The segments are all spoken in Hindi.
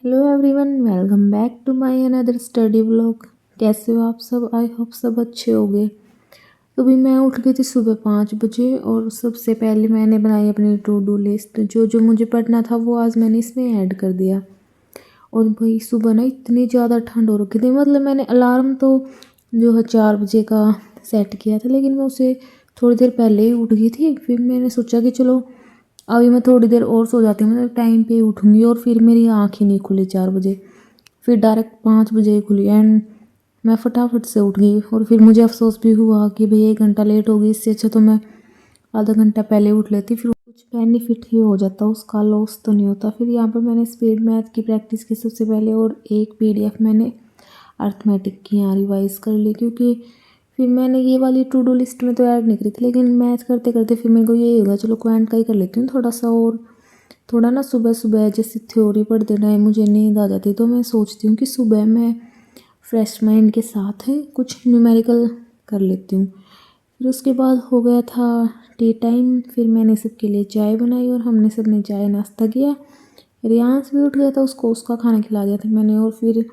Hello everyone, welcome back to my another study vlog. कैसे हो आप सब? आई होप सब अच्छे होंगे। तो भी मैं उठ गई थी सुबह 5 बजे और सबसे पहले मैंने बनाई अपनी टू डू लिस्ट। जो जो मुझे पढ़ना था वो आज मैंने इसमें ऐड कर दिया। और भाई सुबह ना इतनी ज़्यादा ठंड हो रखी थी, मतलब मैंने अलार्म तो जो है 4 बजे का सेट किया था, लेकिन मैं उसे थोड़ी देर पहले ही उठ गई थी। फिर मैंने सोचा कि चलो अभी मैं थोड़ी देर और सो जाती हूँ, मतलब टाइम पे उठूँगी। और फिर मेरी आँख ही नहीं खुली 4 बजे, फिर डायरेक्ट 5 बजे ही खुली। एंड मैं फटाफट से उठ गई और फिर मुझे अफसोस भी हुआ कि भाई 1 घंटा लेट हो गई, इससे अच्छा तो मैं आधा घंटा पहले उठ लेती, फिर कुछ बेनिफिट ही हो जाता, उसका लॉस तो नहीं होता। फिर यहाँ पर मैंने स्पीड मैथ की प्रैक्टिस की सबसे पहले, और एक पीडीएफ मैंने अर्थमेटिक की यहाँ रिवाइज कर ली, क्योंकि फिर मैंने ये वाली टू डू लिस्ट में तो ऐड नहीं करी थी, लेकिन मैथ करते करते फिर मेरे को ये होगा चलो क्वांट का ही कर लेती हूँ थोड़ा सा। और थोड़ा ना सुबह सुबह जैसे थ्योरी पढ़ते टाइम मुझे नींद आ जाती, तो मैं सोचती हूँ कि सुबह मैं फ्रेश माइंड के साथ है कुछ न्यूमेरिकल कर लेती हूँ। फिर उसके बाद हो गया था टी टाइम। फिर मैंने सबके लिए चाय बनाई और हमने सब ने चाय नाश्ता किया। रियांश भी उठ गया था, उसको उसका खाना खिला दिया था मैंने। और फिर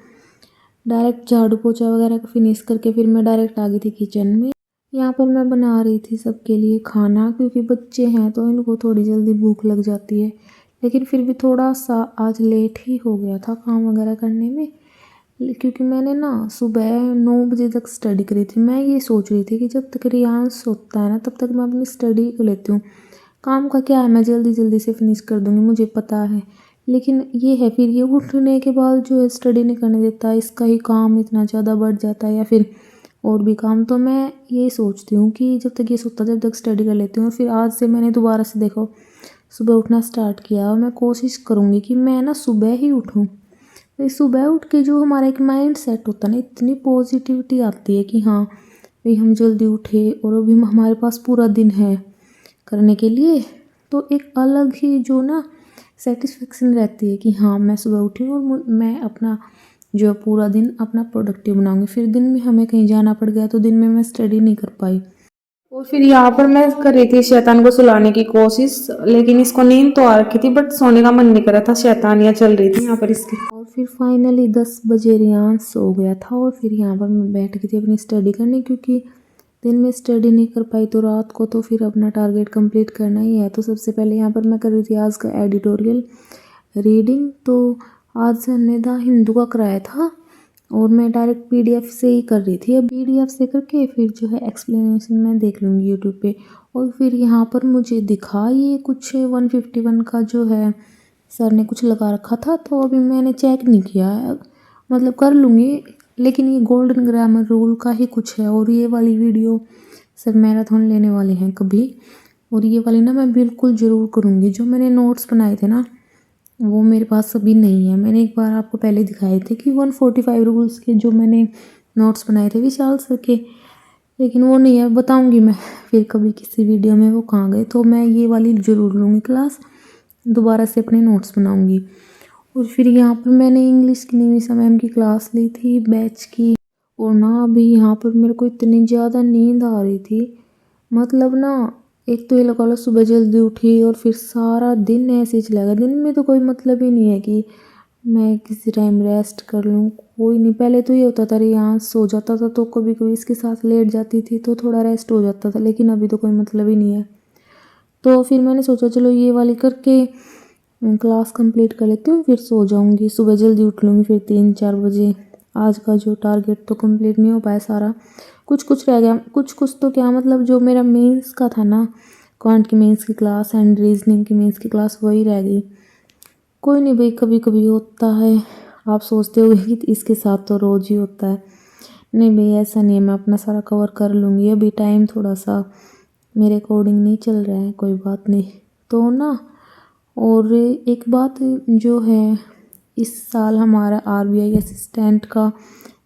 डायरेक्ट झाड़ू पोछा वगैरह फिनिश करके फिर मैं डायरेक्ट आ गई थी किचन में। यहाँ पर मैं बना रही थी सबके लिए खाना, क्योंकि बच्चे हैं तो इनको थोड़ी जल्दी भूख लग जाती है। लेकिन फिर भी थोड़ा सा आज लेट ही हो गया था काम वगैरह करने में, क्योंकि मैंने ना सुबह 9 बजे तक स्टडी करी थी। मैं ये सोच रही थी कि जब तक रियांश सोता है ना तब तक मैं अपनी स्टडी कर लेती हूँ। काम का क्या है, मैं जल्दी जल्दी से फिनिश कर दूँगी, मुझे पता है। लेकिन ये है फिर ये उठने के बाद जो है स्टडी नहीं करने देता, इसका ही काम इतना ज़्यादा बढ़ जाता है या फिर और भी काम। तो मैं ये सोचती हूँ कि जब तक ये सोता जब तक स्टडी कर लेती हूँ। और फिर आज से मैंने दोबारा से देखो सुबह उठना स्टार्ट किया, और मैं कोशिश करूँगी कि मैं ना सुबह ही उठूँ। तो सुबह उठ के जो हमारा एक माइंड सेट होता है ना, इतनी पॉजिटिविटी आती है कि हाँ भाई हम जल्दी उठे और अभी हमारे पास पूरा दिन है करने के लिए। तो एक अलग ही जो ना सेटिस्फेक्शन रहती है कि हाँ मैं सुबह उठी और मैं अपना जो पूरा दिन अपना प्रोडक्टिव बनाऊंगी। फिर दिन में हमें कहीं जाना पड़ गया तो दिन में मैं स्टडी नहीं कर पाई। और फिर यहाँ पर मैं कर रही थी शैतान को सुलाने की कोशिश, लेकिन इसको नींद तो आ रखी थी बट सोने का मन नहीं कर रहा था। शैतानियाँ चल रही थी यहाँ पर इसकी। और फिर फाइनली 10 बजे रियांश सो गया था, और फिर यहाँ पर मैं बैठ गई थी अपनी स्टडी करने, क्योंकि दिन में स्टडी नहीं कर पाई तो रात को तो फिर अपना टारगेट कंप्लीट करना ही है। तो सबसे पहले यहाँ पर मैं कर रही थी आज का एडिटोरियल रीडिंग। तो आज हमने द हिंदू का कराया था और मैं डायरेक्ट पीडीएफ से ही कर रही थी। अब पीडीएफ से करके फिर जो है एक्सप्लेनेशन मैं देख लूँगी यूट्यूब पे। और फिर यहाँ पर मुझे दिखा ये कुछ 151 का जो है सर ने कुछ लगा रखा था, तो अभी मैंने चेक नहीं किया है, मतलब कर लूँगी। लेकिन ये गोल्डन ग्रामर रूल का ही कुछ है, और ये वाली वीडियो सर मैराथन लेने वाले हैं कभी, और ये वाली ना मैं बिल्कुल ज़रूर करूँगी। जो मैंने नोट्स बनाए थे ना वो मेरे पास अभी नहीं है। मैंने एक बार आपको पहले दिखाए थे कि 145 रूल्स के जो मैंने नोट्स बनाए थे विशाल सर के, लेकिन वो नहीं है। बताऊँगी मैं फिर कभी किसी वीडियो में वो कहाँ गए। तो मैं ये वाली ज़रूर लूँगी क्लास, दोबारा से अपने नोट्स बनाऊँगी। और फिर यहाँ पर मैंने इंग्लिश की निमिषा मैम की क्लास ली थी बैच की। और ना अभी यहाँ पर मेरे को इतनी ज़्यादा नींद आ रही थी, मतलब ना एक तो ये लगा लो सुबह जल्दी उठी और फिर सारा दिन ऐसे ही चला गया। दिन में तो कोई मतलब ही नहीं है कि मैं किसी टाइम रेस्ट कर लूँ, कोई नहीं। पहले तो ये होता था यहाँ सो जाता था तो कभी कभी इसके साथ लेट जाती थी तो थोड़ा रेस्ट हो जाता था, लेकिन अभी तो कोई मतलब ही नहीं है। तो फिर मैंने सोचा चलो ये वाली करके क्लास कंप्लीट कर लेती हूँ, फिर सो जाऊँगी, सुबह जल्दी उठ लूँगी फिर 3-4 बजे। आज का जो टारगेट तो कंप्लीट नहीं हो पाया सारा, कुछ कुछ रह गया। कुछ कुछ तो क्या, मतलब जो मेरा मेंस का था ना, क्वांट की मेंस की क्लास एंड रीजनिंग की मेंस की क्लास, वही रह गई। कोई नहीं भाई, कभी कभी होता है। आप सोचते हो कि इसके साथ तो रोज़ ही होता है, नहीं भाई ऐसा नहीं है। मैं अपना सारा कवर कर लूँगी। अभी टाइम थोड़ा सा मेरे अकॉर्डिंग नहीं चल रहा है, कोई बात नहीं। तो ना और एक बात जो है, इस साल हमारा आरबीआई असिस्टेंट का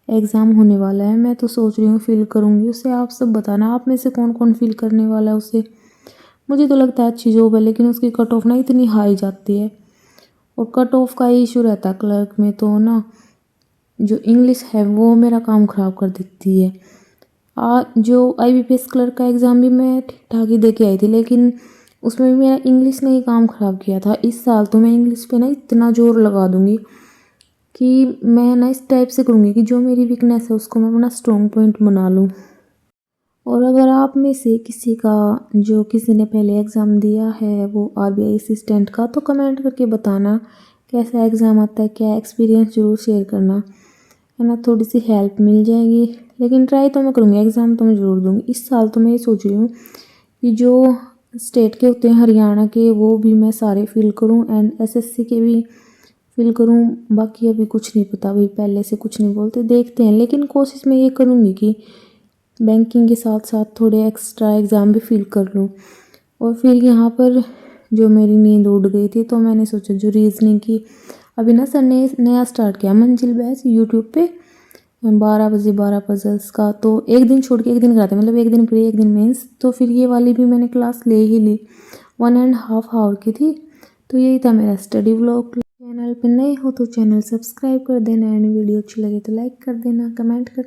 एग्ज़ाम होने वाला है। मैं तो सोच रही हूँ फ़िल करूँगी उसे। आप सब बताना आप में से कौन कौन फ़िल करने वाला है उसे। मुझे तो लगता है अच्छी जॉब है, लेकिन उसकी कट ऑफ ना इतनी हाई जाती है, और कट ऑफ का ही इशू रहता है क्लर्क में। तो ना जो इंग्लिश है वो मेरा काम ख़राब कर देती है। जो आईबीपीएस क्लर्क का एग्ज़ाम भी मैं ठीक ठाक ही दे के आई थी, लेकिन उसमें भी मेरा इंग्लिश ने ही काम ख़राब किया था। इस साल तो मैं इंग्लिश पे ना इतना ज़ोर लगा दूँगी कि मैं ना इस टाइप से करूँगी कि जो मेरी वीकनेस है उसको मैं अपना स्ट्रॉन्ग पॉइंट बना लूँ। और अगर आप में से किसी का जो किसी ने पहले एग्ज़ाम दिया है वो आरबीआई असिस्टेंट का, तो कमेंट करके बताना कैसा एग्ज़ाम आता है, क्या एक्सपीरियंस ज़रूर शेयर करना, है ना। थोड़ी सी हेल्प मिल जाएगी, लेकिन ट्राई तो मैं करूँगी, एग्ज़ाम तो मैं ज़रूर दूँगी। इस साल तो मैं ये सोच रही हूँ कि जो स्टेट के होते हैं हरियाणा के वो भी मैं सारे फिल करूँ एंड एसएससी के भी फिल करूँ। बाकी अभी कुछ नहीं पता, भाई पहले से कुछ नहीं बोलते, देखते हैं। लेकिन कोशिश मैं ये करूँगी कि बैंकिंग के साथ साथ थोड़े एक्स्ट्रा एग्ज़ाम भी फिल कर लूँ। और फिर यहाँ पर जो मेरी नींद उड़ गई थी तो मैंने सोचा जो रीज़निंग की अभी ना सर ने नया स्टार्ट किया मंजिल बैच यूट्यूब पे 12 बजे 12 पजल्स का, तो एक दिन छोड़ के एक दिन कराते हैं, मतलब एक दिन प्री एक दिन मेंस। तो फिर ये वाली भी मैंने क्लास ले ही ली, 1.5 आवर की थी। तो यही था मेरा स्टडी व्लॉग। चैनल पे नए हो तो चैनल सब्सक्राइब कर देना एंड वीडियो अच्छी लगे तो लाइक कर देना, कमेंट कर